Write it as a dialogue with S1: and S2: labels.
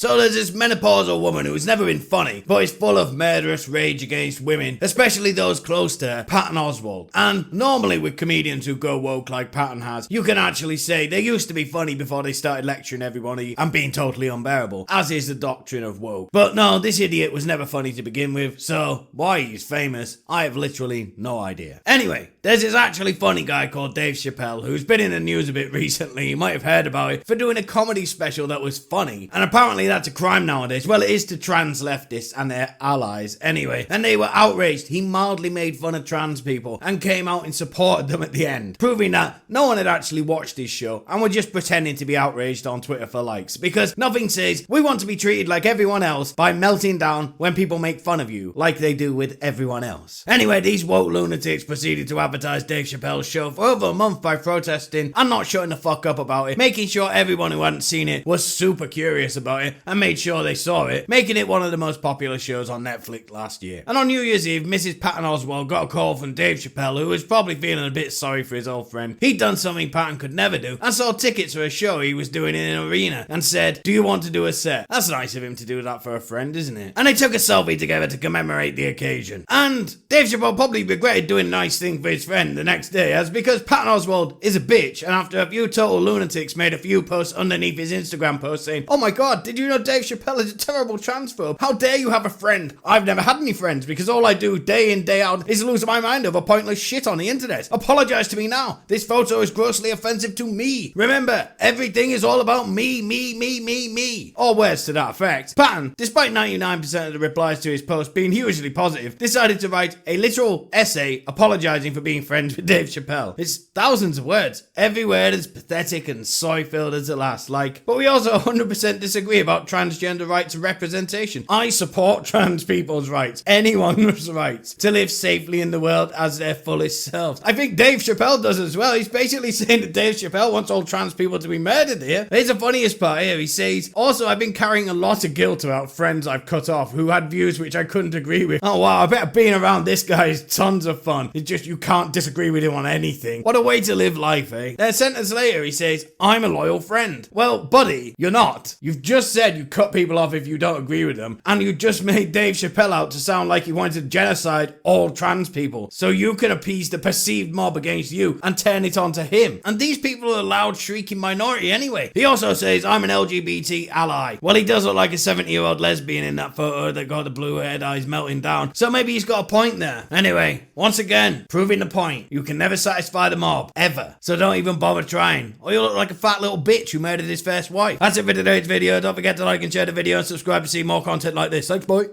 S1: So there's this menopausal woman who's never been funny, but is full of murderous rage against women, especially those close to her, Patton Oswalt. And normally with comedians who go woke like Patton has, you can actually say they used to be funny before they started lecturing everybody and being totally unbearable, as is the doctrine of woke. But no, this idiot was never funny to begin with, so why he's famous, I have literally no idea. Anyway, there's this actually funny guy called Dave Chappelle who's been in the news a bit recently. You might have heard about it for doing a comedy special that was funny, and apparently that's a crime nowadays. Well, it is to trans leftists and their allies anyway, and they were outraged. He mildly made fun of trans people and came out and supported them at the end, proving that no one had actually watched his show and were just pretending to be outraged on Twitter for likes, because nothing says we want to be treated like everyone else by melting down when people make fun of you like they do with everyone else. Anyway, these woke lunatics proceeded to advertise Dave Chappelle's show for over a month by protesting and not shutting the fuck up about it, making sure everyone who hadn't seen it was super curious about it and made sure they saw it, making it one of the most popular shows on Netflix last year. And on New Year's Eve, Mrs. Patton Oswalt got a call from Dave Chappelle, who was probably feeling a bit sorry for his old friend. He'd done something Patton could never do and sold tickets for a show he was doing in an arena and said, "Do you want to do a set?" That's nice of him to do that for a friend, isn't it? And they took a selfie together to commemorate the occasion. And Dave Chappelle probably regretted doing a nice thing for his friend the next day, as because Patton Oswalt is a bitch, and after a few total lunatics made a few posts underneath his Instagram post saying, "Oh my god, did you know Dave Chappelle is a terrible transphobe? How dare you have a friend? I've never had any friends because all I do day in, day out is lose my mind over pointless shit on the internet. Apologize to me now. This photo is grossly offensive to me. Remember, everything is all about me. Or words to that effect." Patton, despite 99% of the replies to his post being hugely positive, decided to write a literal essay apologizing for being friends with Dave Chappelle. It's thousands of words. Every word is pathetic and soy-filled as the last. But we also 100% disagree about transgender rights and representation. I support trans people's rights, anyone's rights, to live safely in the world as their fullest selves. I think Dave Chappelle does as well. He's basically saying that Dave Chappelle wants all trans people to be murdered here. Here's the funniest part here. He says, "Also, I've been carrying a lot of guilt about friends I've cut off who had views which I couldn't agree with. Oh wow, I bet being around this guy is tons of fun. It's just you can't disagree with him on anything. What a way to live life, eh?" Then a sentence later, he says, "I'm a loyal friend." Well, buddy, you're not. You've just said you cut people off if you don't agree with them, and you just made Dave Chappelle out to sound like he wanted to genocide all trans people, so you can appease the perceived mob against you and turn it on to him. And these people are a loud, shrieking minority anyway. He also says, "I'm an LGBT ally." Well, he does look like a 70-year-old lesbian in that photo that got the blue-haired eyes melting down, so maybe he's got a point there. Anyway, once again, proving the point. You can never satisfy the mob, ever. So don't even bother trying, or you'll look like a fat little bitch who murdered his first wife. That's it for today's video. Don't forget to like and share the video and subscribe to see more content like this. Thanks, bye.